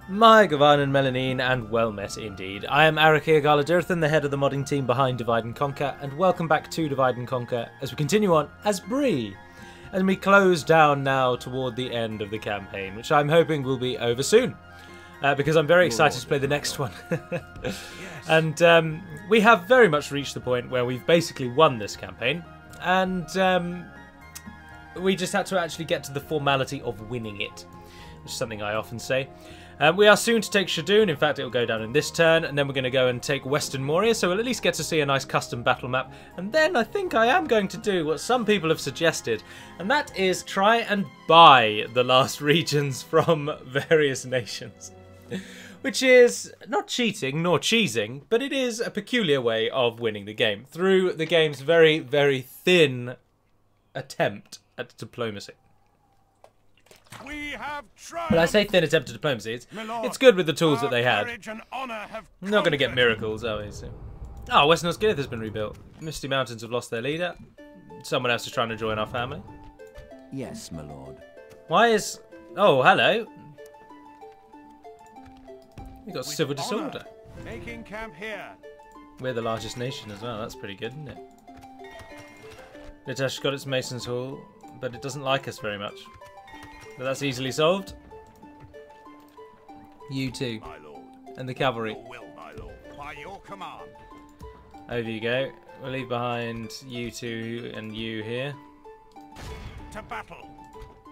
My Gavan and Melanine, and well met indeed. I am Arakia Galadirthan, the head of the modding team behind Divide and Conquer, and welcome back to Divide and Conquer as we continue on as Bree. And we close down now toward the end of the campaign, which I'm hoping will be over soon. Because I'm very excited to play the next one. And we have very much reached the point where we've basically won this campaign. And we just had to actually get to the formality of winning it, which is something I often say. We are soon to take Shadoon. In fact, it'll go down in this turn, and then we're going to go and take Western Moria, so we'll at least get to see a nice custom battle map. And then I think I am going to do what some people have suggested, and that is try and buy the last regions from various nations. Which is not cheating nor cheesing, but it is a peculiar way of winning the game, through the game's very, very thin attempt at diplomacy. We have But I say thin attempt at diplomacy, it's good with the tools that they had. I'm not going to get miracles, are we? So. Oh, West Northgith has been rebuilt. Misty Mountains have lost their leader. Someone else is trying to join our family. Yes, my lord. Why is... Oh, hello. We got civil disorder. Making camp here. We're the largest nation as well. That's pretty good, isn't it? Litesh got its Mason's Hall, but it doesn't like us very much. But that's easily solved. You too. My lord. And the cavalry. Your will, my lord. By your command. Over you go. We'll leave behind you two and you here. To battle.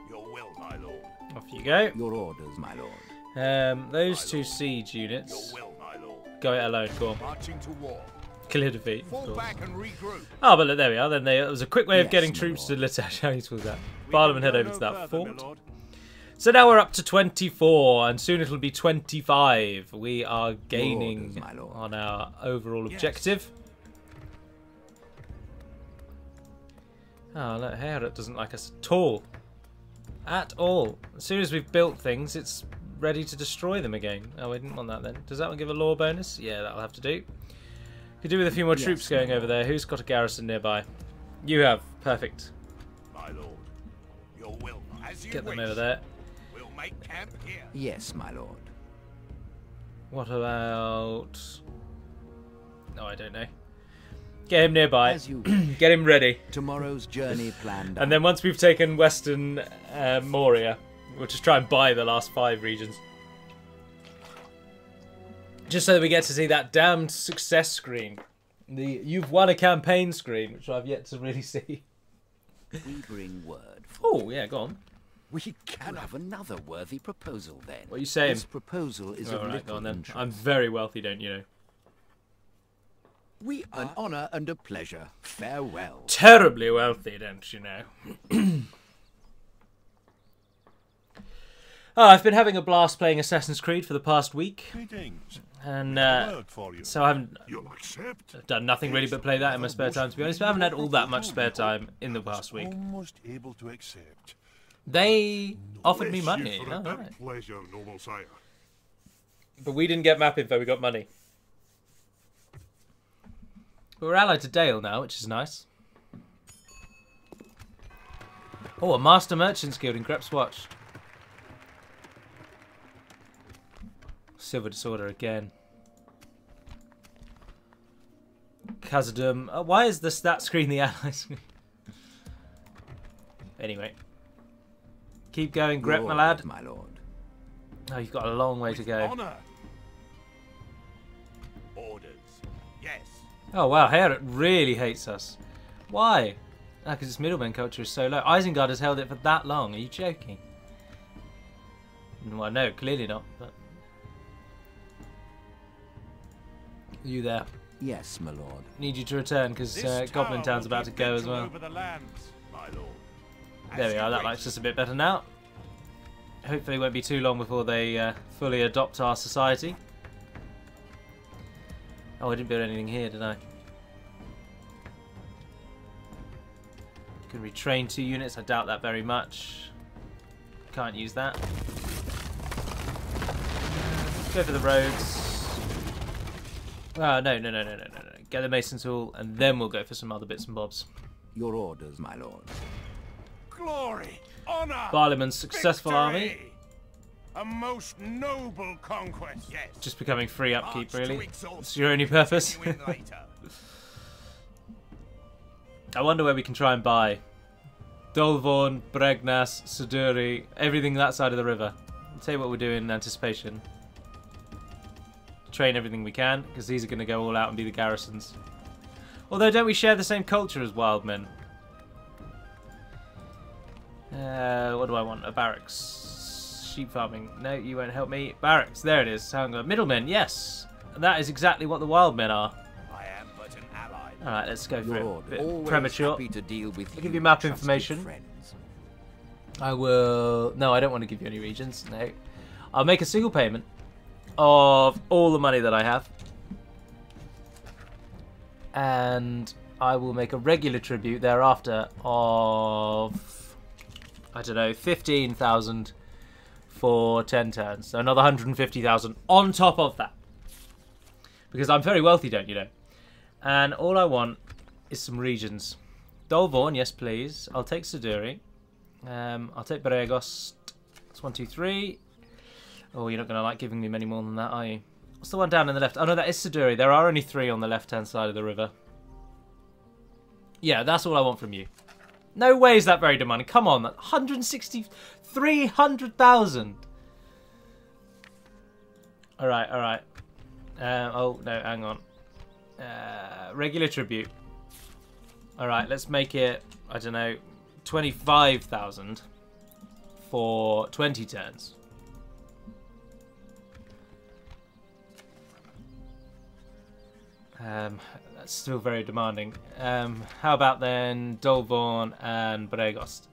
Your will, my lord. Off you go. Your orders, my lord. Those two siege units. Your will, my lord. Go it alone, go on. Marching to war. Clear defeat. Fall back and regroup. Oh, but look, there we are. Then it was a quick way of Yes, getting my troops lord. to Litesh. How useful was that? Barlow and head Go over no to that further, fort. my lord. So now we're up to 24, and soon it'll be 25. We are gaining orders, my lord. on our overall objective. Oh, look, Harrod doesn't like us at all. At all. As soon as we've built things, it's ready to destroy them again. Oh, we didn't want that then. Does that one give a law bonus? Yeah, that'll have to do. Could do with a few more troops going over there. Who's got a garrison nearby? You have. Perfect. My lord. Your will. As you Get them wish. over there. We'll make camp here. Yes, my lord. What about... No, I don't know. Get him nearby. As you Get him ready. tomorrow's journey planned. And then once we've taken Western Moria, we'll just try and buy the last 5 regions. Just so that we get to see that damned success screen. The you've won a campaign screen, which I've yet to really see. we bring word. Oh, yeah, go on. We can have another worthy proposal then. What are you saying? This proposal is of All right, little go on then. interest. I'm very wealthy, don't you know? We an honour and a pleasure. Farewell. Terribly wealthy, don't you know? Oh, I've been having a blast playing Assassin's Creed for the past week. Greetings. And Word for you. so I haven't You'll accept. done nothing really but play that in my spare time, to be honest. But I haven't had all that much spare time in the past week. Almost able to accept. They offered me Bless money. you for Oh, that right. pleasure, noble sire. But we didn't get map info, we got money. But we're allied to Dale now, which is nice. Oh, a Master Merchant's Guild in Grep's Watch. Civil Disorder again. Khazad-dûm. Why is the stat screen the allies screen? Anyway. Keep going, Your Grep, my lad. orders, my lord. Oh, you've got a long way to go. Honor. Orders. Yes. Oh wow, Herod really hates us. Why? Ah, because its middleman culture is so low. Isengard has held it for that long. Are you joking? Well, no, clearly not. But you there? Yes, my lord. Need you to return because This Goblin tower Town's will about to give go as control well. over the lands, my lord. There As we you are. That wish. likes us a bit better now. Hopefully, it won't be too long before they fully adopt our society. Oh, I didn't build anything here, did I? Can retrain 2 units. I doubt that very much. Can't use that. Go for the roads. No. Get the Mason's Hall, and then we'll go for some other bits and bobs. Your orders, my lord. Glory, honor, Barliman's successful army. victory. A most noble conquest, yes. Just becoming free upkeep, March to really. exhaustion. It's your only purpose. Continuing later. I wonder where we can try and buy. Dolvorn, Bregnas, Suduri, everything that side of the river. I'll tell you what we'll do in anticipation. Train everything we can, because these are going to go all out and be the garrisons. Although, don't we share the same culture as Wildmen? What do I want? A barracks. Sheep farming. No, you won't help me. Barracks. There it is. Hang on. Middlemen. Yes. That is exactly what the Wildmen are. I am but an ally. Alright, let's go for Lord, it. Bit always premature. happy to deal with I'll give you map trusted information. friends. I will... No, I don't want to give you any regions. No. I'll make a single payment of all the money that I have. And I will make a regular tribute thereafter of... I don't know, 15,000 for 10 turns. So another 150,000 on top of that. Because I'm very wealthy, don't you know? And all I want is some regions. Dolvorn, yes please. I'll take Suduri. I'll take Beregos. That's 1, 2, 3. Oh, you're not going to like giving me many more than that, are you? What's the one down in the left? Oh no, that is Suduri. There are only 3 on the left-hand side of the river. Yeah, that's all I want from you. No way is that very demanding. Come on, 160... 300,000! Alright, alright. Oh, no, hang on. Regular tribute. Alright, let's make it, I don't know, 25,000 for 20 turns. That's still very demanding. How about then Dolvorn and Bregost?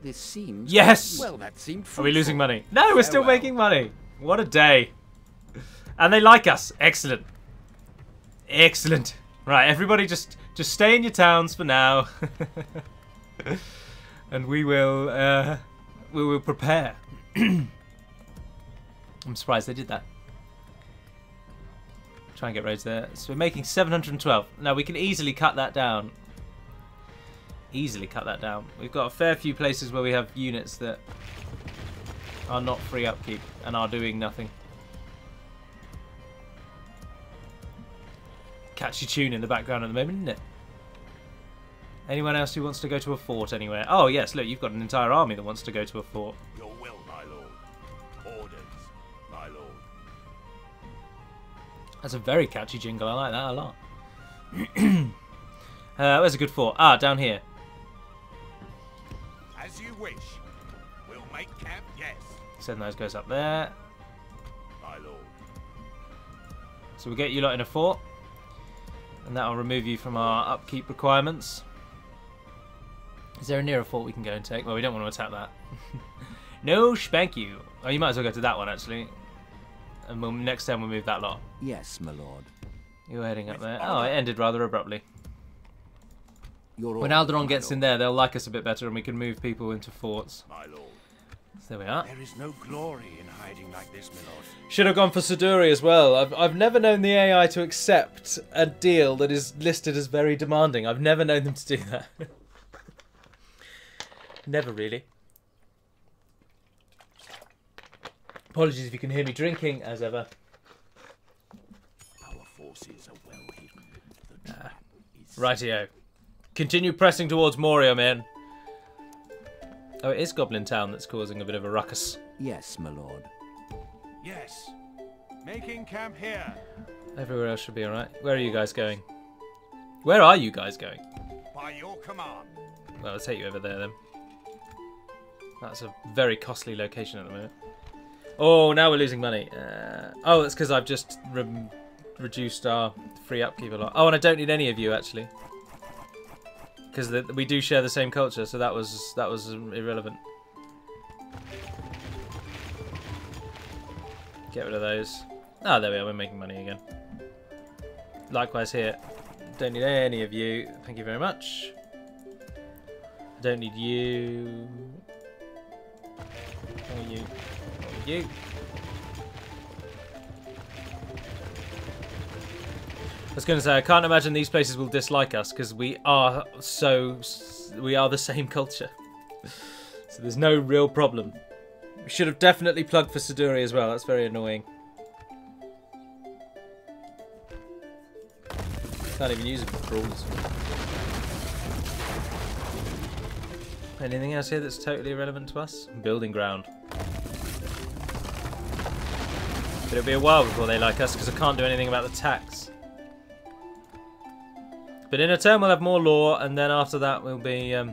This seems... Yes! Well, that seemed Are we losing fruitful. money? No, we're still Farewell. making money. What a day. And they like us. Excellent. Excellent. Right, everybody just stay in your towns for now. And we will prepare. I'm surprised they did that. Try and get roads there. So we're making 712. Now we can easily cut that down. Easily cut that down. We've got a fair few places where we have units that are not free upkeep and are doing nothing. Catchy tune in the background at the moment, isn't it? Anyone else who wants to go to a fort anywhere? Oh yes, look, you've got an entire army that wants to go to a fort. Your will, my lord. Orders, my lord. That's a very catchy jingle. I like that a lot. Where's a good fort? Ah, down here. As you wish. We'll make camp, yes, Send those guys up there. my lord. So we'll get you lot in a fort. And that'll remove you from our upkeep requirements. Is there a nearer fort we can go and take? Well, we don't want to attack that. No, spank you. Oh, you might as well go to that one, actually. And next time we'll move that lot. Yes, my lord. You're heading up there. Oh, it ended rather abruptly. Your When orders, Alderon my gets in lord. there, they'll like us a bit better and we can move people into forts. My lord. So there we are. There is no glory in hiding like this, my lord. Should have gone for Suduri as well. I've never known the AI to accept a deal that is listed as very demanding. I've never known them to do that. Never really. Apologies if you can hear me drinking, as ever. Our forces are well hidden. The trap is... Rightio. Continue pressing towards Moria, man. Oh, it is Goblin Town that's causing a bit of a ruckus. Yes, my lord. Yes. Making camp here. Everywhere else should be alright. Where are you guys going? Where are you guys going? By your command. Well, I'll take you over there then. That's a very costly location at the moment. Oh, now we're losing money. Oh, that's because I've just reduced our free upkeep a lot. Oh, and I don't need any of you, actually. Because we do share the same culture, so that was irrelevant. Get rid of those. Ah, there we are. We're making money again. Likewise here. Don't need any of you. Thank you very much. I don't need you. Or you. Or you. I was going to say, I can't imagine these places will dislike us because we are the same culture. So there's no real problem. We should have definitely plugged for Siduri as well. That's very annoying. Can't even use it for brawls. Anything else here that's totally irrelevant to us? Building ground. But it'll be a while before they like us because I can't do anything about the tax. But in a term we'll have more law, and then after that we'll be... As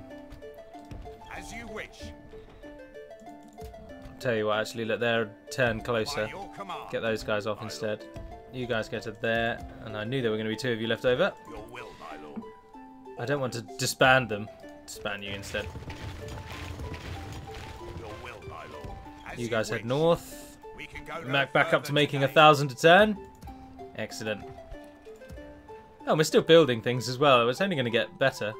you wish. I'll tell you what, actually, let their turn closer. Get those guys off instead. You guys go to there, and I knew there were going to be 2 of you left over. Your will, my lord. I don't want to disband them. Disband you instead. Your will, my lord. As You guys head wish. north. We can go Back up to making today. 1,000 a turn. Excellent. Oh, we're still building things as well. It's only going to get better.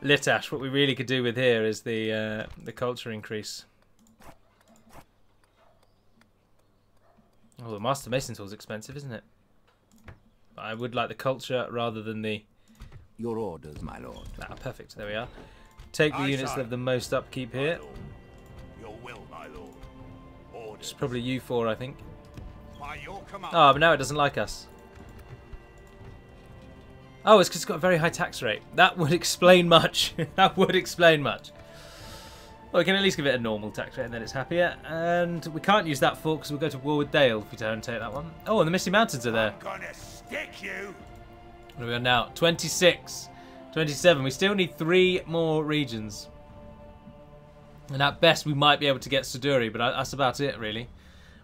Litash, what we really could do with here is the culture increase. Oh, the Master Mason tool's expensive, isn't it? But I would like the culture rather than the... Your orders, my lord. Ah, perfect. There we are. Take the Aye, units that sire. have the most upkeep here. Your will, my lord. Orders. It's probably you 4, I think. By your command. Oh, but now it doesn't like us. Oh, it's because it's got a very high tax rate. That would explain much. That would explain much. Well, we can at least give it a normal tax rate and then it's happier. And we can't use that for because we'll go to war with Dale if we don't take that one. Oh, and the Misty Mountains are there. I'm gonna stick you. What are we on now? 26. 27. We still need 3 more regions. And at best we might be able to get Siduri, but that's about it really.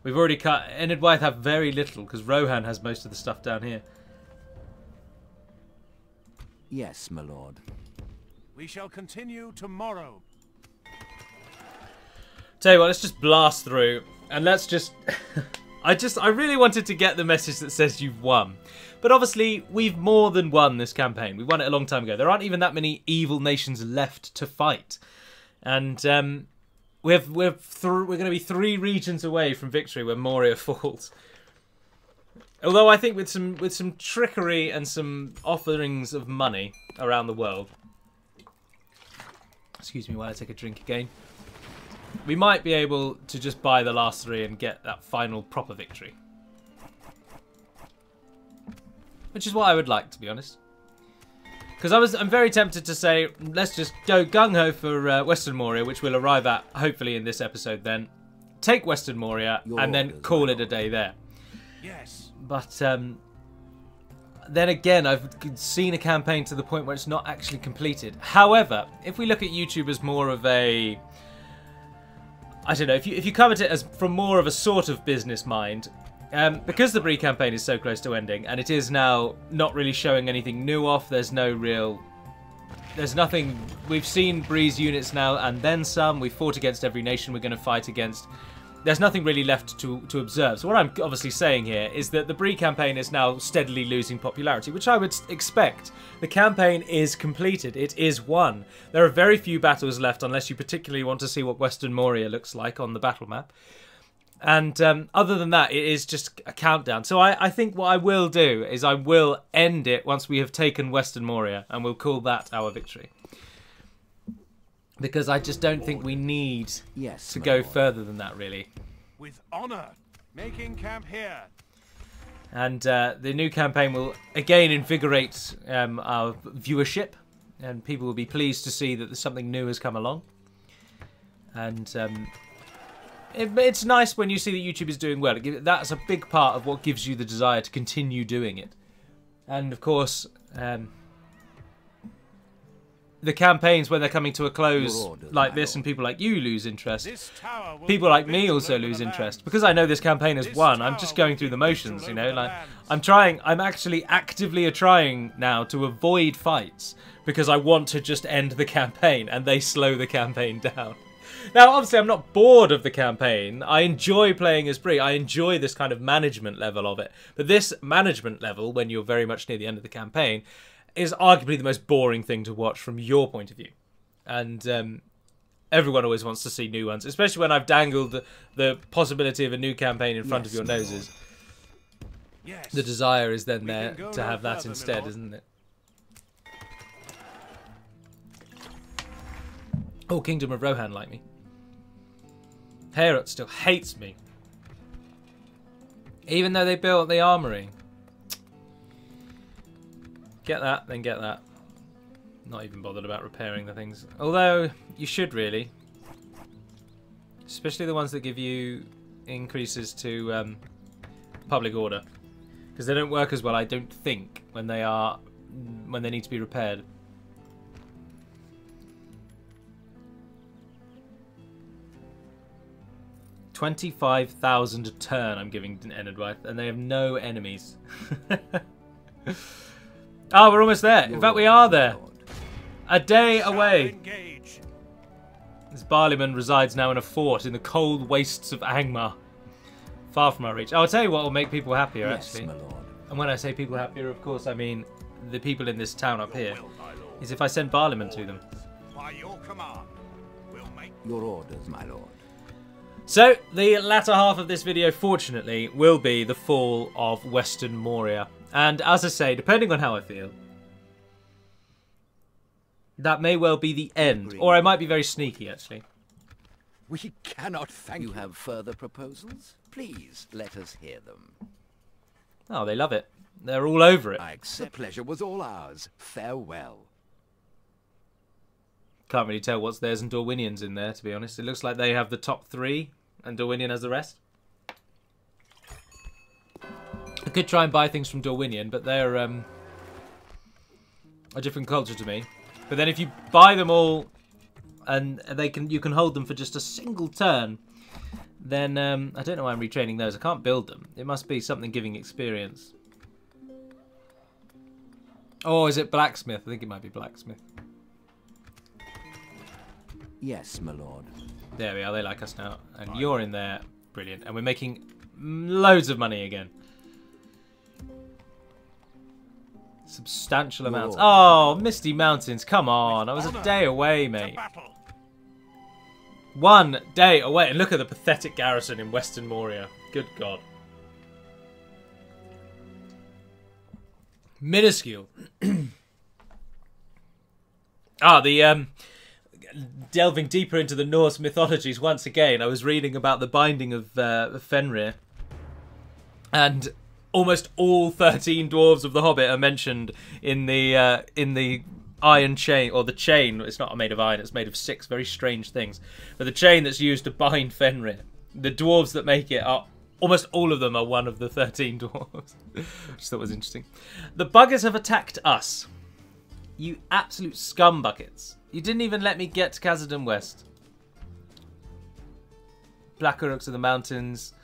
We've already cut... Enidwaith have very little because Rohan has most of the stuff down here. Yes, my lord. We shall continue tomorrow. Tell you what, let's just blast through and let's just... I really wanted to get the message that says you've won. But obviously, we've more than won this campaign. We won it a long time ago. There aren't even that many evil nations left to fight. And we're going to be 3 regions away from victory when Moria falls. Although I think with some trickery and some offerings of money around the world... Excuse me while I take a drink again. We might be able to just buy the last 3 and get that final proper victory. Which is what I would like, to be honest. Because I'm very tempted to say, let's just go gung-ho for Western Moria, which we'll arrive at, hopefully, in this episode then. Take Western Moria, and then call it a day there. Yes. But, then again, I've seen a campaign to the point where it's not actually completed. However, if we look at YouTube as more of a... I don't know, if you come at it as from more of a sort of business mind, because the Bree campaign is so close to ending, and it is now not really showing anything new off, there's nothing, we've seen Bree's units now and then some, we've fought against every nation we're going to fight against, there's nothing really left to observe. So what I'm obviously saying here is that the Bree campaign is now steadily losing popularity, which I would expect. The campaign is completed. It is won. There are very few battles left unless you particularly want to see what Western Moria looks like on the battle map. And other than that, it is just a countdown. So I think what I will do is I will end it once we have taken Western Moria, and we'll call that our victory. Because I just don't think we need to go further than that, really. With honor, making camp here. And the new campaign will again invigorate our viewership, and people will be pleased to see that there's something new has come along. And it's nice when you see that YouTube is doing well. That's a big part of what gives you the desire to continue doing it. And of course, the campaigns when they're coming to a close like this and people like you lose interest, people like me also lose interest. Because I know this campaign has won, I'm just going through the motions, you know, like I'm actually actively trying now to avoid fights because I want to just end the campaign and they slow the campaign down. Now, obviously, I'm not bored of the campaign. I enjoy playing as Bree. I enjoy this kind of management level of it. But this management level, when you're very much near the end of the campaign, is arguably the most boring thing to watch from your point of view. And everyone always wants to see new ones, especially when I've dangled the possibility of a new campaign in front of your noses. Yes. The desire is then We there can go to no have that further, instead, milord. isn't it? Oh, Kingdom of Rohan like me. Heorot still hates me. Even though they built the armory. Get that, then get that. Not even bothered about repairing the things. Although, you should really. Especially the ones that give you increases to public order. Because they don't work as well, I don't think, when they need to be repaired. $25,000 a turn I'm giving Enedwyth, and they have no enemies. Oh, we're almost there. In fact, we are there. A day away. Engage. This Barleyman resides now in a fort in the cold wastes of Angmar. Far from our reach. I'll tell you what will make people happier, actually. my lord. And when I say people happier, of course, I mean the people in this town up here. Your will, my lord. Is if I send Barleyman to them. By your command, we'll make. Your orders, my lord. So, the latter half of this video, fortunately, will be the fall of Western Moria. And as I say, depending on how I feel, that may well be the end. Or I might be very sneaky, actually. We cannot thank you. Have further proposals? Please let us hear them. Oh, they love it. They're all over it. I accept. The pleasure was all ours. Farewell. Can't really tell what's theirs and Dorwinian's in there, to be honest. It looks like they have the top three, and Dorwinian has the rest. I could try and buy things from Dorwinian, but they're a different culture to me. But then if you buy them all, and you can hold them for just a single turn, then I don't know why I'm retraining those. I can't build them. It must be something giving experience. Oh, is it blacksmith? I think it might be blacksmith. Yes, my lord. There we are. They like us now, and you're in there. Brilliant. And we're making loads of money again. Substantial amounts. Oh, Misty Mountains. Come on. I was a day away, mate. Battle. 1 day away. And look at the pathetic garrison in Western Moria. Good God. Minuscule. Delving deeper into the Norse mythologies once again, I was reading about the binding of Fenrir. And almost all 13 dwarves of the Hobbit are mentioned in the iron chain, or the chain. It's not made of iron, it's made of 6 very strange things. But the chain that's used to bind Fenrir, the dwarves that make it are almost all of them are one of the 13 dwarves. Which I thought was interesting. The buggers have attacked us. You absolute scumbuckets. You didn't even let me get to Khazad West. Black Uruks of the mountains,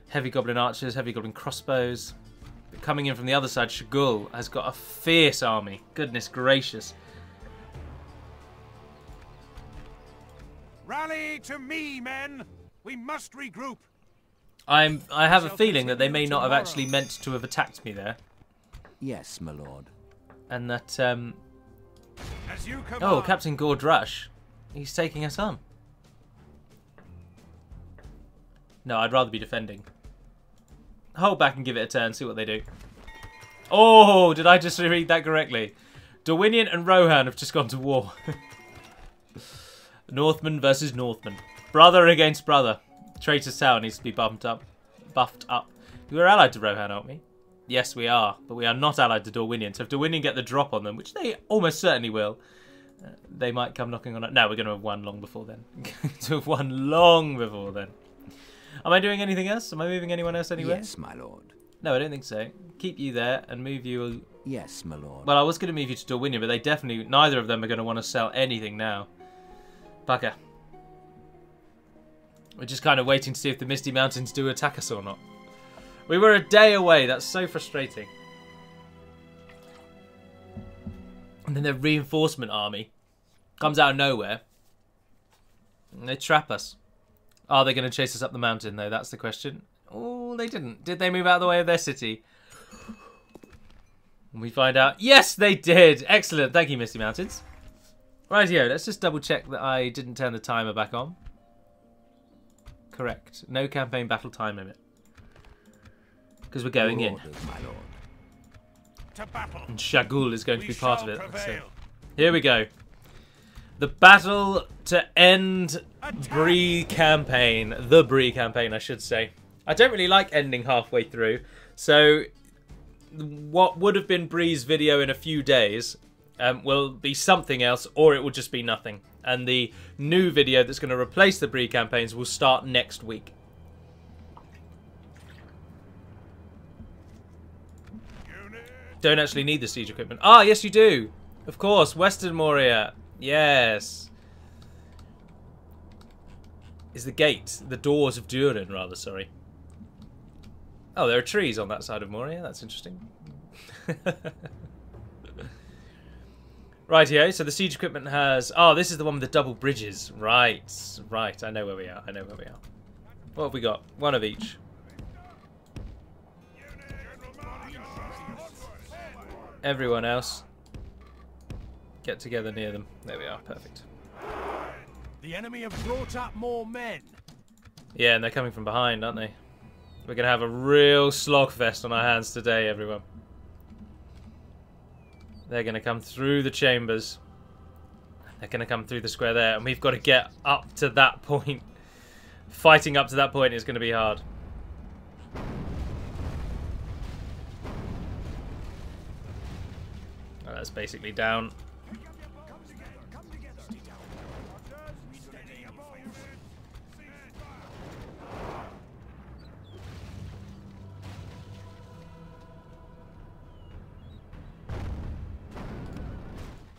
heavy goblin archers, heavy goblin crossbows. But coming in from the other side, Shagul has got a fierce army. Goodness gracious. Rally to me, men. We must regroup. I have a feeling that they may not have actually meant to have attacked me there. Yes, my lord. And that, As you command. oh, Captain Gordrush. He's taking us on. No, I'd rather be defending. Hold back and give it a turn, see what they do. Oh, did I just read that correctly? Dorwinian and Rohan have just gone to war. Northman versus Northman. Brother against brother. Traitor's Tower needs to be buffed up. We're allied to Rohan, aren't we? Yes, we are. But we are not allied to Dorwinian. So if Dorwinian get the drop on them, which they almost certainly will, they might come knocking on it. No, we're going to have won long before then. To have won long before then. Am I doing anything else? Am I moving anyone else anywhere? Yes, my lord. No, I don't think so. Keep you there and move you. Yes, my lord. Well, I was going to move you to Dorwinian, but they definitely, neither of them are going to want to sell anything now. Bugger. We're just kind of waiting to see if the Misty Mountains do attack us or not. We were a day away. That's so frustrating. And then the reinforcement army comes out of nowhere. And they trap us. Are they going to chase us up the mountain, though? That's the question. Oh, they didn't. Did they move out of the way of their city? And we find out, yes, they did. Excellent. Thank you, Misty Mountains. Rightio, let's just double check that I didn't turn the timer back on. Correct. No campaign battle time limit. because we're going in. Orders, my lord. To battle. And Shagul is going to We be part of shall it. So, prevail. here we go. The battle to end Bree campaign. The Bree campaign, I should say. I don't really like ending halfway through. So, what would have been Bree's video in a few days will be something else, or it will just be nothing. And the new video that's going to replace the Bree campaigns will start next week. Don't actually need the siege equipment. Ah, yes you do. Of course, Western Moria. Yes. Is the gate, the doors of Durin, rather, sorry. Oh, there are trees on that side of Moria. That's interesting. Rightio, so the siege equipment has... Oh, this is the one with the double bridges. Right, right. I know where we are. I know where we are. What have we got? One of each. Everyone else, get together near them. There we are. Perfect. The enemy have brought up more men. Yeah, and they're coming from behind, aren't they? We're going to have a real slogfest on our hands today, everyone. They're going to come through the chambers. They're going to come through the square there, and we've got to get up to that point. Fighting up to that point is going to be hard. Oh, that's basically down.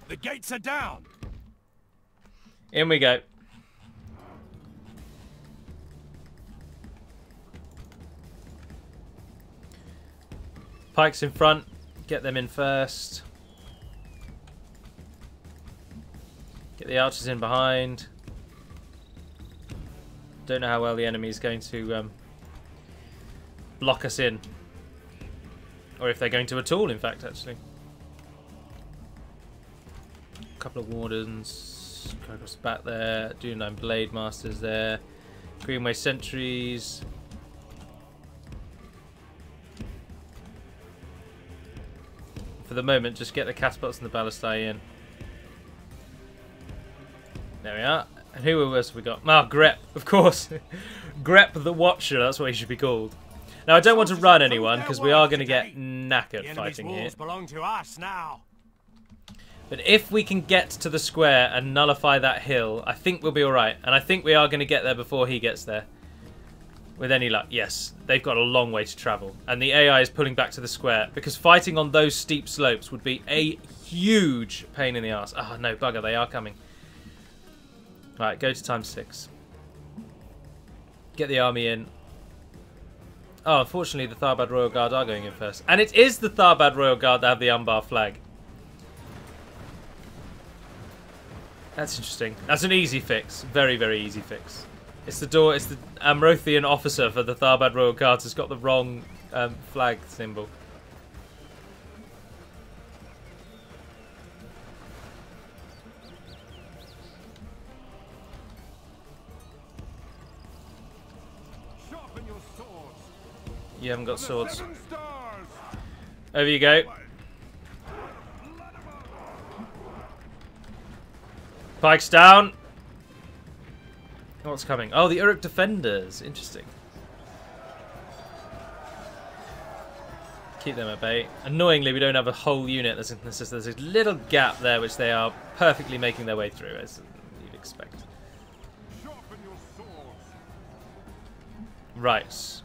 The gates are down. In we go. Pikes in front. Get them in first. Get the archers in behind. Don't know how well the enemy is going to block us in. Or if they're going to at all, in fact, actually. Couple of wardens, Kratos back there, Duneline Blade Masters there, Greenway sentries. For the moment, just get the Caspots and the Ballistae in. There we are. And who else have we got? Ah, Grep, of course. Grep the Watcher, that's what he should be called. Now, I don't want to run anyone, because we are going to get knackered fighting here. Belong to us now. But if we can get to the square and nullify that hill, I think we'll be alright. And I think we are going to get there before he gets there. With any luck. Yes, they've got a long way to travel. And the AI is pulling back to the square. Because fighting on those steep slopes would be a huge pain in the arse. Oh, no, bugger, they are coming. Right, go to ×6. Get the army in. Oh, unfortunately, the Tharbad Royal Guard are going in first. And it is the Tharbad Royal Guard that have the Umbar flag. That's interesting. That's an easy fix. Very, very easy fix. It's the door. It's the Amrothian officer for the Tharbad Royal Guards has got the wrong flag symbol. Sharpen your swords. You haven't got swords. 7 stars. Over you go. Pikes down. What's coming? Oh, the Uruk defenders. Interesting. Keep them at bay. Annoyingly, we don't have a whole unit. There's a little gap there, which they are perfectly making their way through, as you'd expect. Sharpen your swords. Right.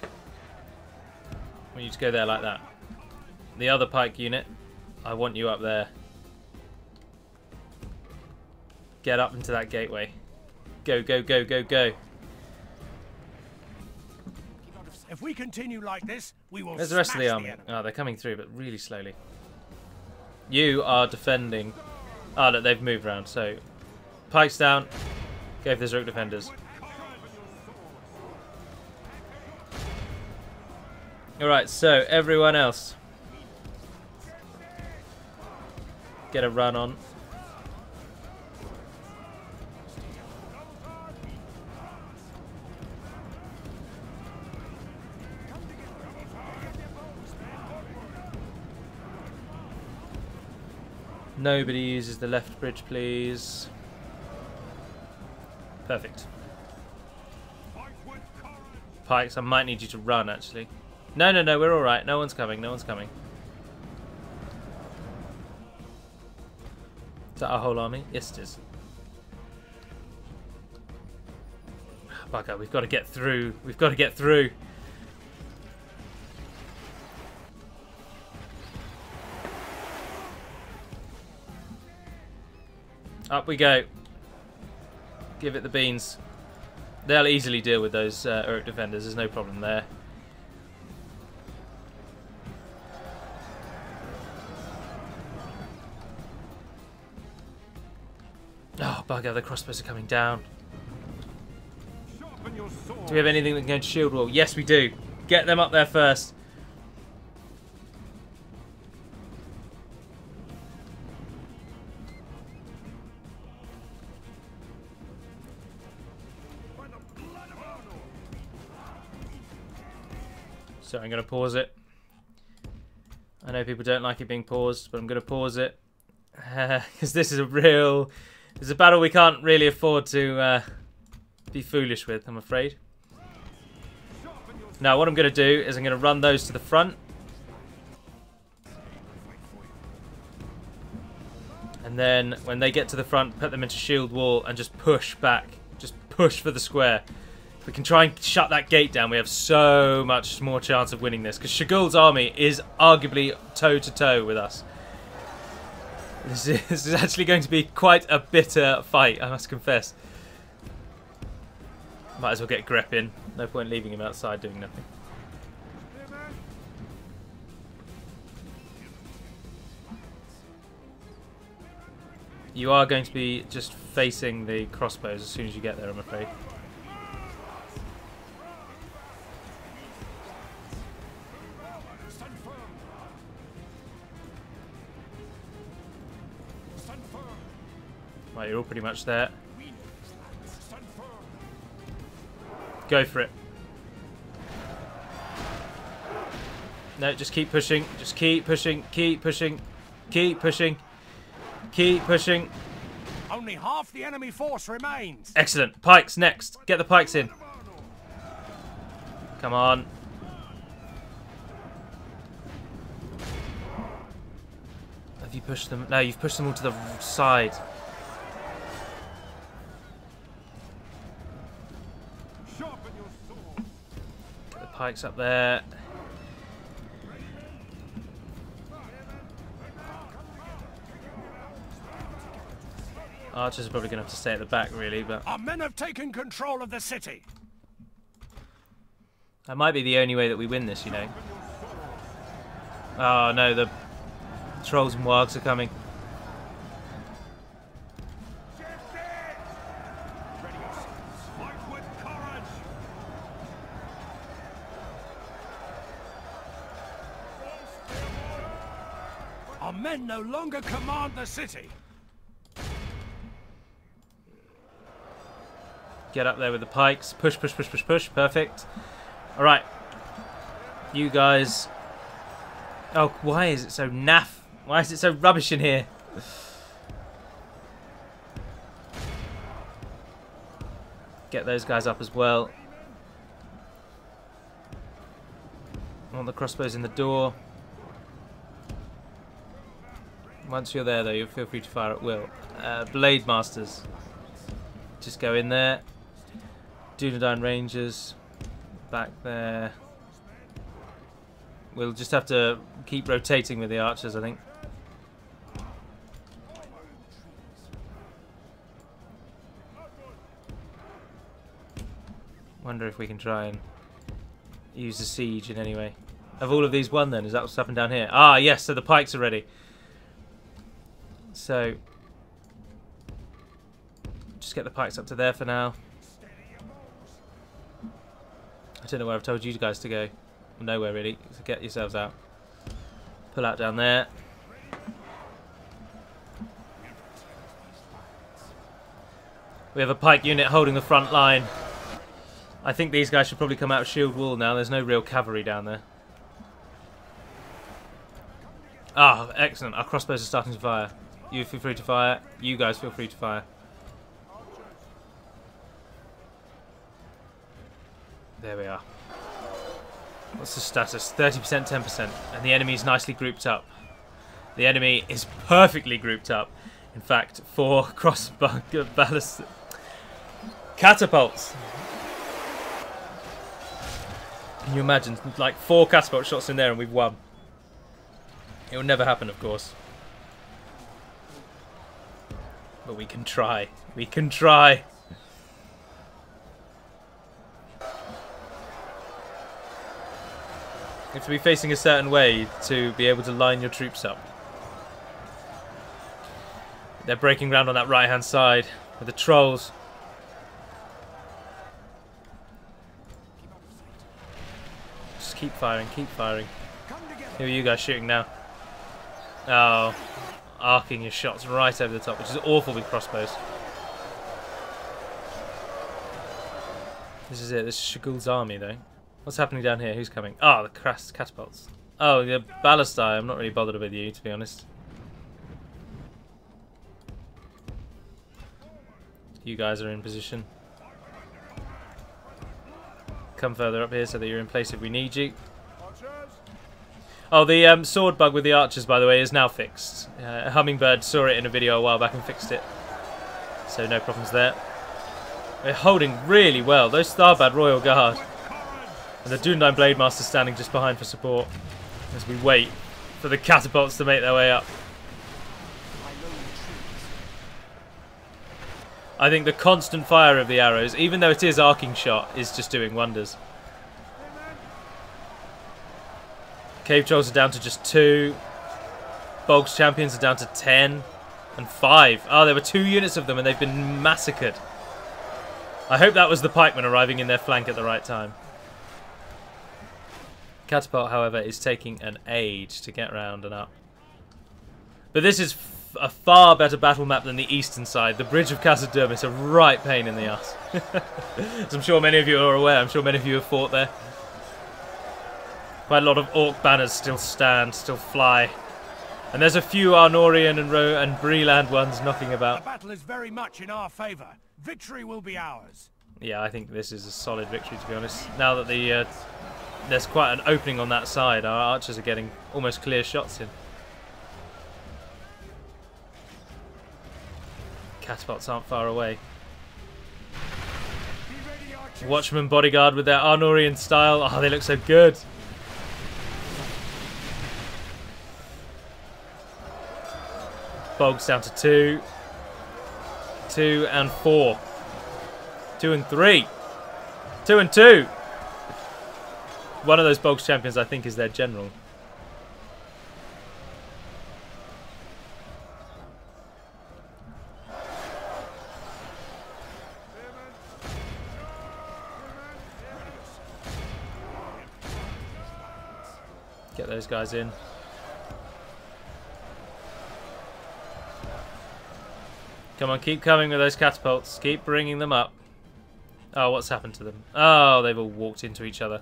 I want you to go there like that. The other pike unit, I want you up there. Get up into that gateway. Go, go, go, go, go. If we continue like this, we will. Where's the rest of the smash army? enemy. Oh, they're coming through, but really slowly. You are defending. Oh, look, they've moved around. So, pikes down. Go for the Zrook defenders. Alright, so everyone else. Get a run on. Nobody uses the left bridge, please. Perfect. Pikes, I might need you to run, actually. No, no, no, we're alright. No one's coming, no one's coming. Is that our whole army? Yes, it is. Bugger, we've got to get through. We've got to get through. Up we go. Give it the beans. They'll easily deal with those Uruk defenders. There's no problem there. Oh, bugger, the crossbows are coming down. Do we have anything that can go into shield wall? Yes, we do. Get them up there first. So I'm going to pause it. I know people don't like it being paused, but I'm going to pause it. Because this is a real... It's a battle we can't really afford to be foolish with, I'm afraid. Now, what I'm going to do is I'm going to run those to the front. And then, when they get to the front, put them into shield wall and just push back. Just push for the square. If we can try and shut that gate down, we have so much more chance of winning this. Because Shagul's army is arguably toe-to-toe with us. This is actually going to be quite a bitter fight, I must confess. Might as well get Grep in. No point leaving him outside doing nothing. You are going to be just facing the crossbows as soon as you get there, I'm afraid. Right, you're all pretty much there. Go for it. No, just keep pushing. Just keep pushing. Keep pushing. Keep pushing. Keep pushing. Only half the enemy force remains. Excellent. Pikes next. Get the pikes in. Come on. Have you pushed them? No, you've pushed them all to the side. Get the pikes up there. Archers are probably going to have to stay at the back, really, but... Our men have taken control of the city. That might be the only way that we win this, you know. Oh, no, the trolls and wargs are coming. Our men no longer command the city. Get up there with the pikes. Push, push, push, push, push. Perfect. Alright. You guys. Oh, why is it so naff? Why is it so rubbish in here? Get those guys up as well. I want the crossbows in the door. Once you're there, though, you feel free to fire at will. Blade Masters. Just go in there. Dunedain Rangers. Back there. We'll just have to keep rotating with the archers, I think. Wonder if we can try and use the siege in any way. Have all of these won then? Is that what's happened down here? Ah, yes, so the pikes are ready. So, just get the pikes up to there for now. I don't know where I've told you guys to go. Nowhere really, so get yourselves out. Pull out down there. We have a pike unit holding the front line. I think these guys should probably come out of shield wall now. There's no real cavalry down there. Ah, excellent. Our crossbows are starting to fire. You feel free to fire. You guys feel free to fire. There we are. What's the status? 30%, 10%. And the enemy's nicely grouped up. The enemy is perfectly grouped up. In fact, 4 ballast catapults. Can you imagine? Like 4 catapult shots in there and we've won. It will never happen, of course. But we can try. We can try. You have to be facing a certain way to be able to line your troops up. They're breaking ground on that right-hand side with the trolls. Just keep firing, keep firing. Who are you guys shooting now? Oh, arcing your shots right over the top, which is awful with crossbows. This is it, this is Shagul's army though. What's happening down here? Who's coming? Ah, the catapults. Oh, the ballistae. I'm not really bothered with you, to be honest. You guys are in position. Come further up here so that you're in place if we need you. Oh, the sword bug with the archers, by the way, is now fixed. Hummingbird saw it in a video a while back and fixed it. So no problems there. They're holding really well. Those Starbad Royal Guard. And the Dundine Blade Master standing just behind for support as we wait for the catapults to make their way up. I think the constant fire of the arrows, even though it is arcing shot, is just doing wonders. Cave Trolls are down to just 2. Bogs Champions are down to 10 and 5. Oh, there were 2 units of them and they've been massacred. I hope that was the pikemen arriving in their flank at the right time. Catapult, however, is taking an age to get round and up. But this is a far better battle map than the eastern side. The Bridge of Khazad-dûm is a right pain in the ass. As I'm sure many of you are aware. I'm sure many of you have fought there. Quite a lot of Orc banners still stand, still fly. And there's a few Arnorian and Breeland ones knocking about. The battle is very much in our favour. Victory will be ours. Yeah, I think this is a solid victory, to be honest. Now that the there's quite an opening on that side, our archers are getting almost clear shots in. Catapults aren't far away. Watchman bodyguard with their Arnorian style. Oh, they look so good. Bogs down to 2. 2 and 4. 2 and 3. 2 and 2. One of those Bogs champions, I think, is their general. Get those guys in. Come on, keep coming with those catapults. Keep bringing them up. Oh, what's happened to them? Oh, they've all walked into each other.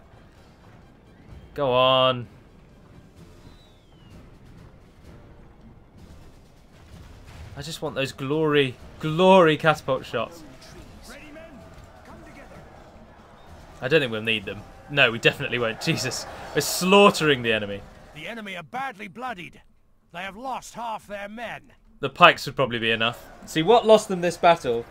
Go on. I just want those glory catapult shots. I don't think we'll need them. No, we definitely won't. Jesus, we're slaughtering the enemy. The enemy are badly bloodied. They have lost half their men. The pikes would probably be enough. See, what lost them this battle,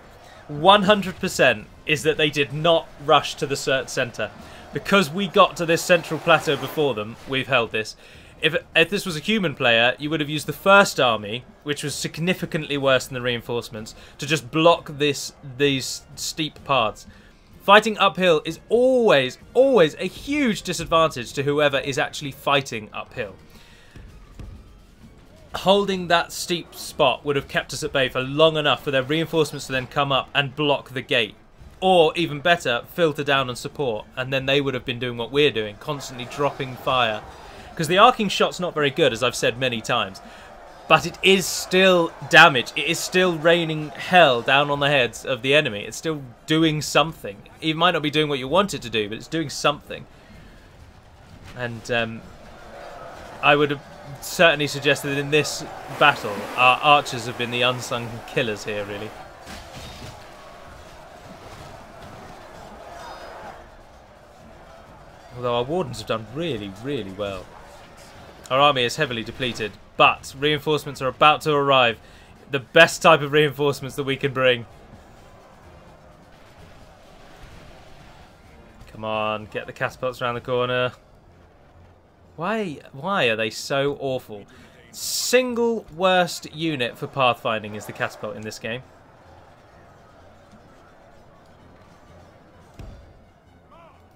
100%, is that they did not rush to the centre. Because we got to this central plateau before them, we've held this. If this was a human player, you would have used the first army, which was significantly worse than the reinforcements, to just block these steep paths. Fighting uphill is always a huge disadvantage to whoever is actually fighting uphill. Holding that steep spot would have kept us at bay for long enough for their reinforcements to then come up and block the gate. Or, even better, filter down and support. And then they would have been doing what we're doing, constantly dropping fire. Because the arcing shot's not very good, as I've said many times. But it is still damage. It is still raining hell down on the heads of the enemy. It's still doing something. It might not be doing what you want it to do, but it's doing something. And I would certainly suggest that in this battle, our archers have been the unsung killers here, really. Although our wardens have done really, really well. Our army is heavily depleted, but reinforcements are about to arrive. The best type of reinforcements that we can bring. Come on, get the catapults around the corner. Why are they so awful? Single worst unit for pathfinding is the catapult in this game.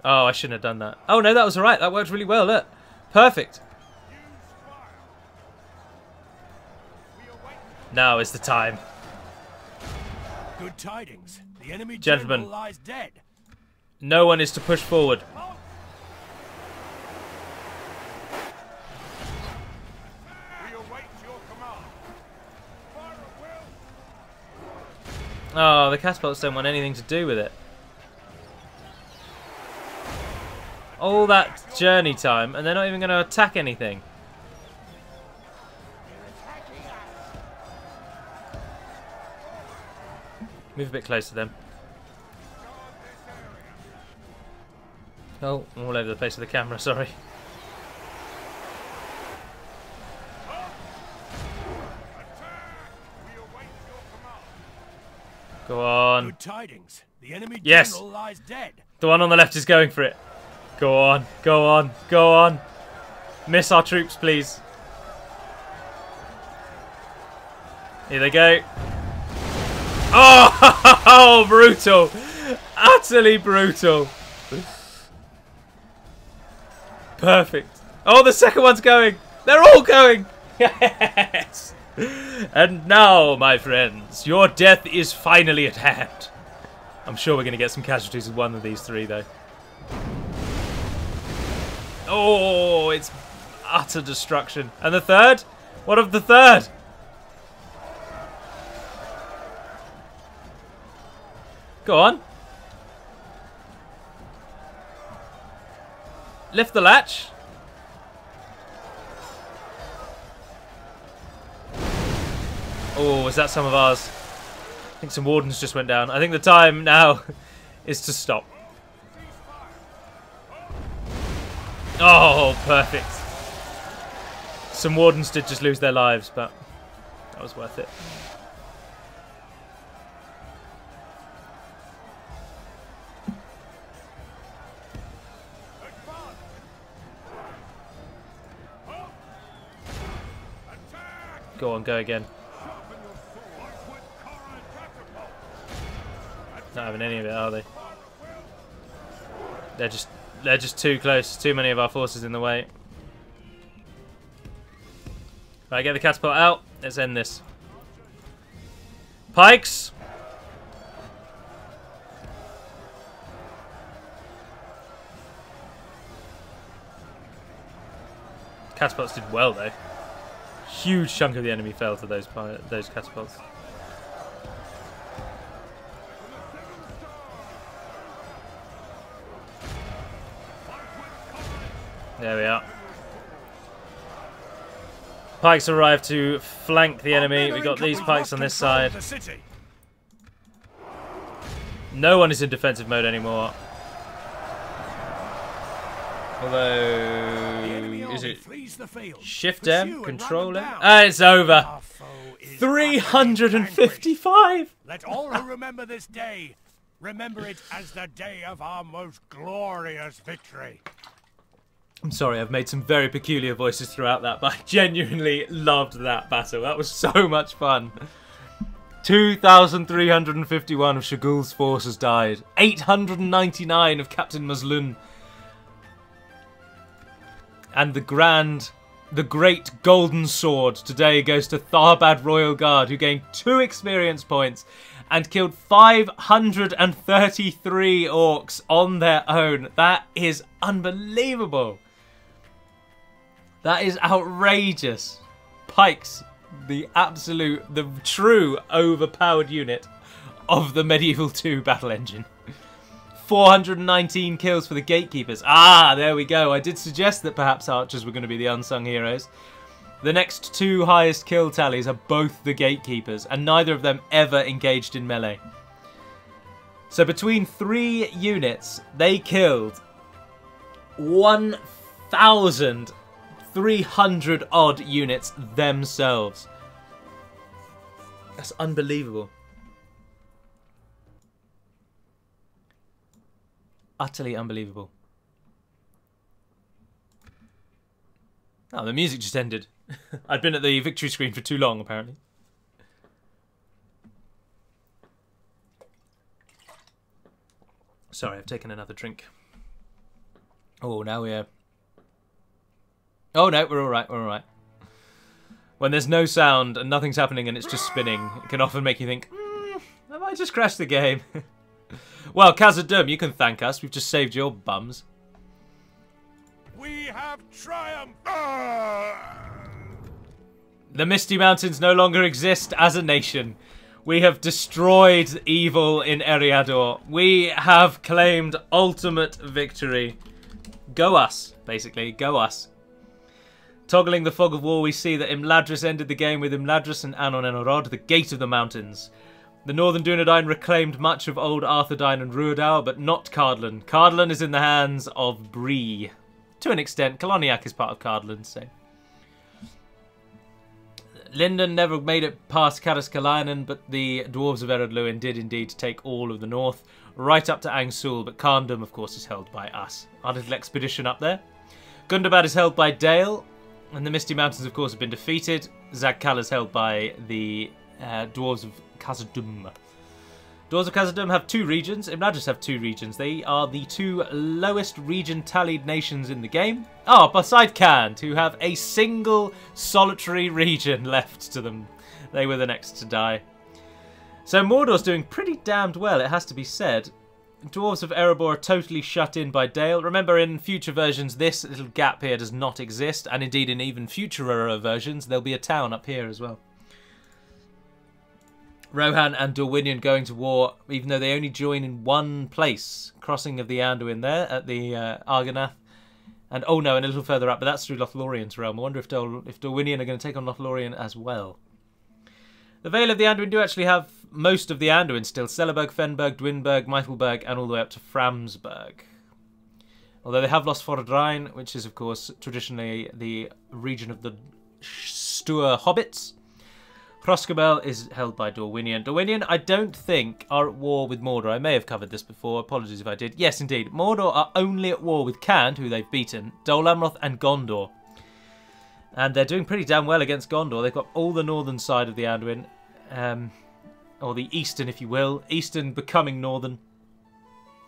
Oh, I shouldn't have done that. Oh no, that was alright. That worked really well, look. Perfect. Now is the time. Good tidings. The enemy Gentlemen, general lies dead. No one is to push forward. Oh, the catapults don't want anything to do with it. All that journey time, and they're not even going to attack anything. Move a bit closer to them. Oh, I'm all over the place with the camera, sorry. Go on. Good tidings. The enemy yes. general lies dead. The one on the left is going for it. Go on, go on, go on. Miss our troops, please. Here they go. Oh, brutal. Utterly brutal. Perfect. Oh, the second one's going. They're all going. Yes. And now, my friends, your death is finally at hand. I'm sure we're going to get some casualties with one of these three, though. Oh, it's utter destruction. And the third? What of the third? Go on. Lift the latch. Oh, is that some of ours? I think some wardens just went down. I think the time now is to stop. Oh, perfect. Some wardens did just lose their lives, but that was worth it. Go on, go again. Not having any of it, are they? They're just too close. Too many of our forces in the way. Right, get the catapult out. Let's end this. Pikes! Catapults did well, though. Huge chunk of the enemy fell to those catapults. There we are. Pikes arrive to flank the enemy. We've got these pikes on this side. No one is in defensive mode anymore. Although, is it Shift M, Control M? Ah, it's over. 355. Let all who remember this day remember it as the day of our most glorious victory. I'm sorry, I've made some very peculiar voices throughout that, but I genuinely loved that battle. That was so much fun. 2,351 of Shagul's forces died. 899 of Captain Mazlun. And the great golden sword today goes to Tharbad Royal Guard, who gained 2 experience points and killed 533 orcs on their own. That is unbelievable. That is outrageous. Pikes, the true overpowered unit of the Medieval 2 battle engine. 419 kills for the gatekeepers. Ah, there we go. I did suggest that perhaps archers were going to be the unsung heroes. The next two highest kill tallies are both the gatekeepers, and neither of them ever engaged in melee. So between 3 units, they killed 1,300 odd units themselves. That's unbelievable. Utterly unbelievable. Oh, the music just ended. I'd been at the victory screen for too long, apparently. Sorry, I've taken another drink. Oh, now we're... Oh, no, we're alright, we're alright. When there's no sound and nothing's happening and it's just spinning, it can often make you think, I might just crash the game. Well, Khazad-dûm, you can thank us. We've just saved your bums. We have triumphed! The Misty Mountains no longer exist as a nation. We have destroyed evil in Eriador. We have claimed ultimate victory. Go us, basically. Go us. Toggling the fog of war, we see that Imladris ended the game with Imladris and Anon Enorod, the gate of the mountains. The Northern Dunedain reclaimed much of Old Arthedain and Ruadau, but not Cardlan. Cardlan is in the hands of Bree. To an extent, Coloniac is part of Cardlan, so... Linden never made it past Kalainen, but the Dwarves of Ered Luin did indeed take all of the north, right up to Angsul, but Carndom, of course, is held by us. Our little expedition up there. Gundabad is held by Dale, and the Misty Mountains, of course, have been defeated. Zagkal is held by the Dwarves of Khazad-dûm. Dwarves of Khazad-dûm have 2 regions. Imladris have 2 regions. They are the 2 lowest region-tallied nations in the game. Oh, beside Khand, who have a single solitary region left to them. They were the next to die. So Mordor's doing pretty damned well, it has to be said. Dwarves of Erebor are totally shut in by Dale. Remember, in future versions, this little gap here does not exist. And indeed, in even futurer versions, there'll be a town up here as well. Rohan and Dorwinion going to war, even though they only join in one place. Crossing of the Anduin there at the Argonath. And, oh no, and a little further up, but that's through Lothlorien's realm. I wonder if Dorwinion are going to take on Lothlorien as well. The Vale of the Anduin do actually have most of the Anduin still. Celeberg, Fenberg, Dwinberg, Meithelberg, and all the way up to Framsberg. Although they have lost Fordrein, which is, of course, traditionally the region of the Stuar Hobbits. Hroskabel is held by Dorwinion. Dorwinion, I don't think, are at war with Mordor. I may have covered this before. Apologies if I did. Yes, indeed. Mordor are only at war with Khand, who they've beaten, Dol Amroth, and Gondor. And they're doing pretty damn well against Gondor. They've got all the northern side of the Anduin. Or the eastern, if you will. Eastern becoming northern.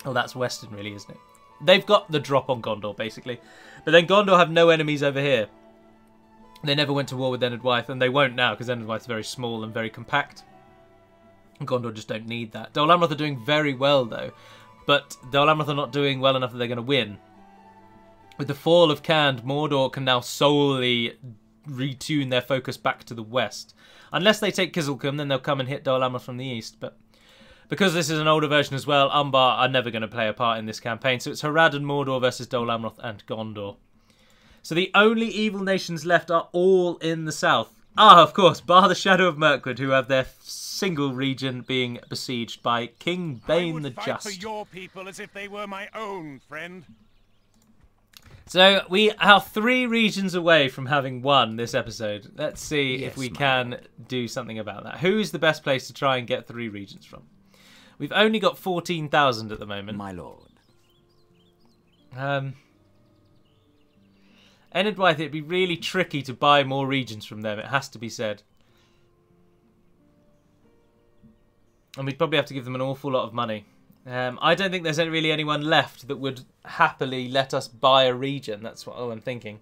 Oh, that's western, really, isn't it? They've got the drop on Gondor, basically. But then Gondor have no enemies over here. They never went to war with Enedwaith, and they won't now, because Enedwaith is very small and very compact. Gondor just don't need that. Dol Amroth are doing very well, though. But Dol Amroth are not doing well enough that they're going to win. With the fall of Khand, Mordor can now solely retune their focus back to the west. Unless they take Kizilcum, then they'll come and hit Dol Amroth from the east. But because this is an older version as well, Umbar are never going to play a part in this campaign. So it's Harad and Mordor versus Dol Amroth and Gondor. So the only evil nations left are all in the south. Ah, of course, bar the Shadow of Mirkwood, who have their single region being besieged by King Bane the Just. I would fight for your people as if they were my own, friend. So we are 3 regions away from having won this episode. Let's see if we can do something about that. Who's the best place to try and get 3 regions from? We've only got 14,000 at the moment. My lord. Enedwaith, it'd be really tricky to buy more regions from them, it has to be said. And we'd probably have to give them an awful lot of money. I don't think there's really anyone left that would happily let us buy a region. That's what I'm thinking.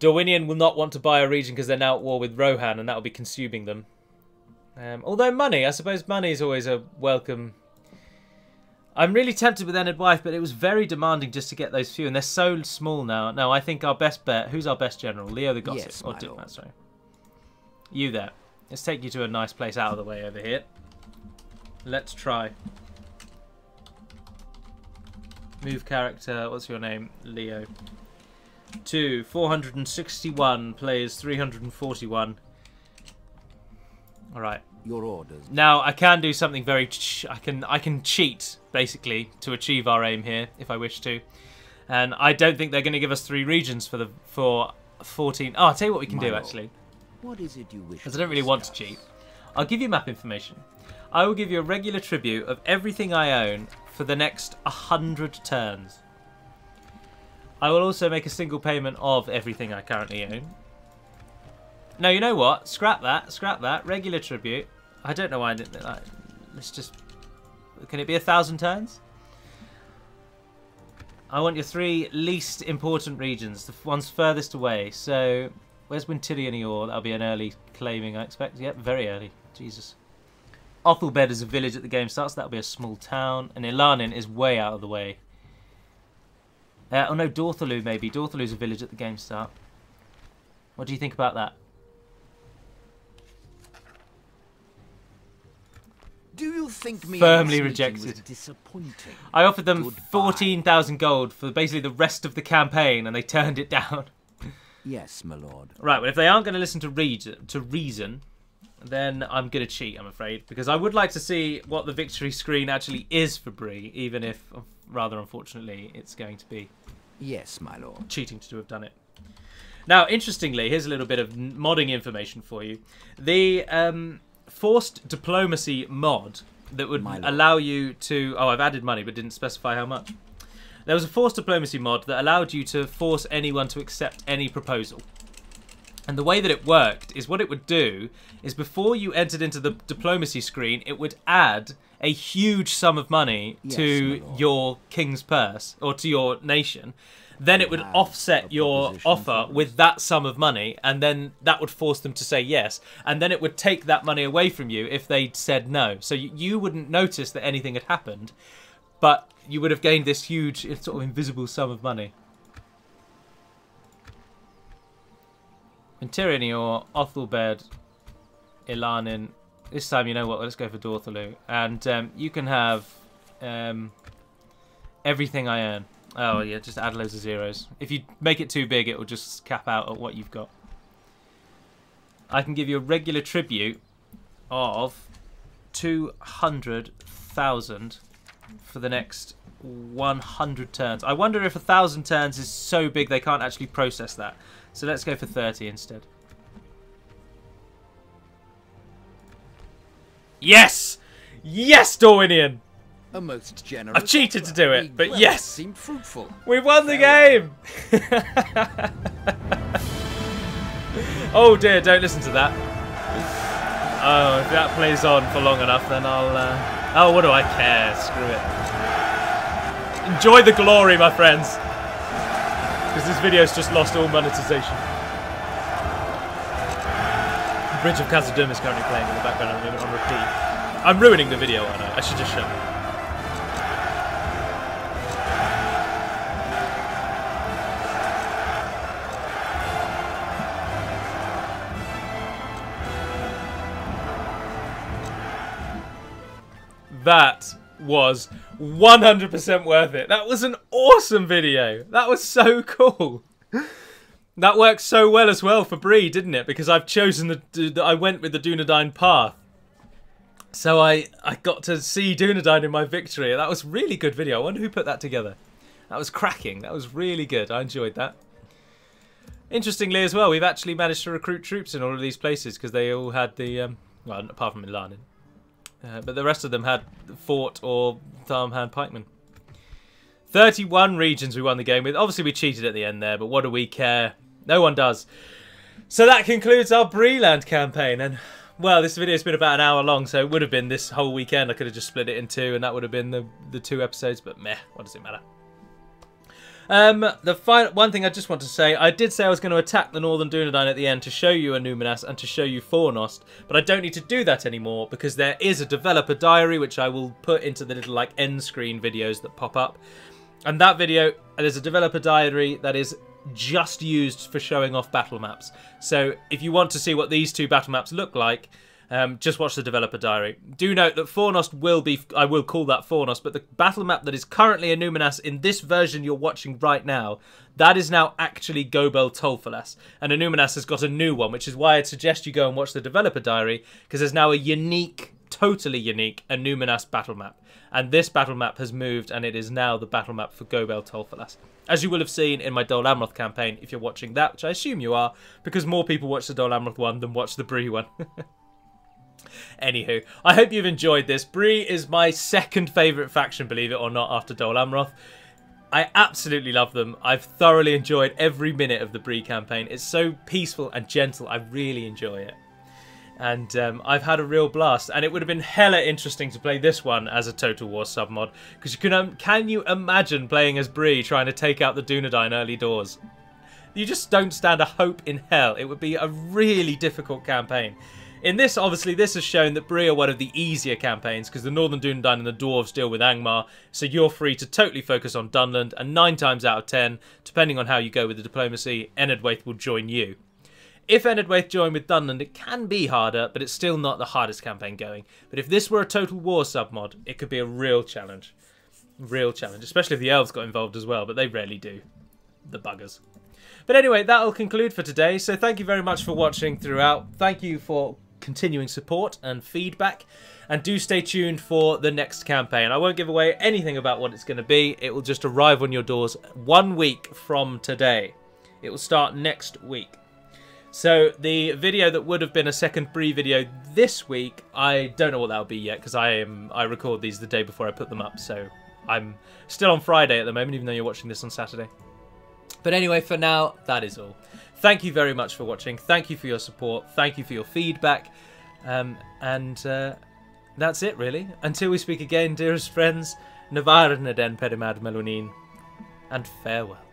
Dorwinion will not want to buy a region because they're now at war with Rohan, and that will be consuming them. Although money, I suppose money is always a welcome... I'm really tempted with Enedwaith, but it was very demanding just to get those few, and they're so small now. No, I think our best bet... Who's our best general? Leo the Gossip. Yes, or Ditmat, sorry. You there. Let's take you to a nice place out of the way over here. Let's try. Move character. What's your name? Leo. 2, 461 plays 341. All right. Your orders. Now I can do something very. I can cheat basically to achieve our aim here if I wish to, and I don't think they're going to give us 3 regions for 14. Oh, I'll tell you what we can do actually. What is it you wish? Because I don't really want to cheat. I'll give you map information. I will give you a regular tribute of everything I own for the next 100 turns. I will also make a single payment of everything I currently own. No, you know what? Scrap that. Scrap that. Regular tribute. I don't know why I didn't. Let's just. Can it be 1,000 turns? I want your 3 least important regions, the ones furthest away. So, where's Wintilly and Eor? That'll be an early claiming, I expect. Yep, very early. Jesus. Othelbed is a village at the game starts. That'll be a small town. And Ilanin is way out of the way. Oh no, Dorthaloo maybe. Dorthaloo's a village at the game start. What do you think about that? Do you think me firmly rejected? Disappointing. I offered them 14,000 gold for basically the rest of the campaign, and they turned it down. Yes, my lord. Right, well, if they aren't going to listen to reason, then I'm going to cheat, I'm afraid, because I would like to see what the victory screen actually is for Bree, even if, rather unfortunately, it's going to be yes, my lord. Cheating to have done it. Now, interestingly, here's a little bit of modding information for you. The forced diplomacy mod that would allow you to... Oh, I've added money, but didn't specify how much. There was a forced diplomacy mod that allowed you to force anyone to accept any proposal. And the way that it worked is what it would do is before you entered into the diplomacy screen, it would add a huge sum of money to your king's purse or to your nation. Then it would offset your offer with that sum of money, and then that would force them to say yes. And then it would take that money away from you if they said no. So you wouldn't notice that anything had happened, but you would have gained this huge, sort of invisible sum of money. Tyranny or Othelbed, Ilanin. This time, you know what? Let's go for Dorthaloo, and you can have everything I earn. Oh yeah, just add loads of zeros. If you make it too big, it will just cap out at what you've got. I can give you a regular tribute of 200,000 for the next 100 turns. I wonder if 1,000 turns is so big they can't actually process that. So let's go for 30 instead. Yes! Yes, Dorwinian! A most generous. I cheated to do it, but yes! Seemed fruitful. We won the game! Oh dear, don't listen to that. Oh, if that plays on for long enough, then I'll... Oh, what do I care? Screw it. Enjoy the glory, my friends. Because this video's just lost all monetization. The Bridge of Khazad-dûm is currently playing in the background on repeat. I'm ruining the video, I know. I should just show it. That was 100% worth it. That was an awesome video. That was so cool. That worked so well as well for Bree, didn't it? Because I've chosen I went with the Dunedain path. So I got to see Dunedain in my victory. That was a really good video. I wonder who put that together. That was cracking. That was really good. I enjoyed that. Interestingly as well, we've actually managed to recruit troops in all of these places because they all had the... well, apart from Ilanin. But the rest of them had fort or farmhand pikemen. 31 regions we won the game with. Obviously we cheated at the end there, but what do we care? No one does. So that concludes our Breeland campaign. And, well, this video's been about an hour long, so it would have been this whole weekend. I could have just split it in 2, and that would have been the 2 episodes, but meh, what does it matter? One thing I just want to say, I did say I was going to attack the Northern Dunedain at the end to show you Anuminas and to show you Fornost, but I don't need to do that anymore because there is a developer diary which I will put into the little like end screen videos that pop up. And that video, there's a developer diary that is just used for showing off battle maps. So if you want to see what these 2 battle maps look like, just watch the developer diary. Do note that Fornost will be, I will call that Fornost, but the battle map that is currently a Numinas in this version you're watching right now, that is now actually Gobel Tolfalas. And a Numinas has got a new one, which is why I'd suggest you go and watch the developer diary, because there's now a unique, totally unique, a Numinas battle map. And this battle map has moved, and it is now the battle map for Gobel Tolfalas. As you will have seen in my Dol Amroth campaign, if you're watching that, which I assume you are, because more people watch the Dol Amroth one than watch the Bree one. Anywho, I hope you've enjoyed this. Bree is my second favourite faction, believe it or not, after Dol Amroth. I absolutely love them. I've thoroughly enjoyed every minute of the Bree campaign. It's so peaceful and gentle. I really enjoy it. And I've had a real blast. And it would have been hella interesting to play this one as a Total War submod. Because can you imagine playing as Bree trying to take out the Dunedain early doors? You just don't stand a hope in hell. It would be a really difficult campaign. In this, obviously, this has shown that Bree are one of the easier campaigns because the Northern Dunedain and the Dwarves deal with Angmar, so you're free to totally focus on Dunland, and 9 times out of 10, depending on how you go with the diplomacy, Enedwaith will join you. If Enedwaith join with Dunland, it can be harder, but it's still not the hardest campaign going. But if this were a Total War submod, it could be a real challenge. Real challenge, especially if the Elves got involved as well, but they rarely do. The buggers. But anyway, that'll conclude for today, so thank you very much for watching throughout. Thank you for continuing support and feedback, and do stay tuned for the next campaign. I won't give away anything about what it's going to be. It will just arrive on your doors 1 week from today. It will start next week. So the video that would have been a second Bree video this week, I don't know what that'll be yet, because I record these the day before I put them up, so I'm still on Friday at the moment, even though you're watching this on Saturday. But anyway, for now, that is all. Thank you very much for watching. Thank you for your support. Thank you for your feedback. That's it, really. Until we speak again, dearest friends, Navar Naden Pedimad Melonin, and farewell.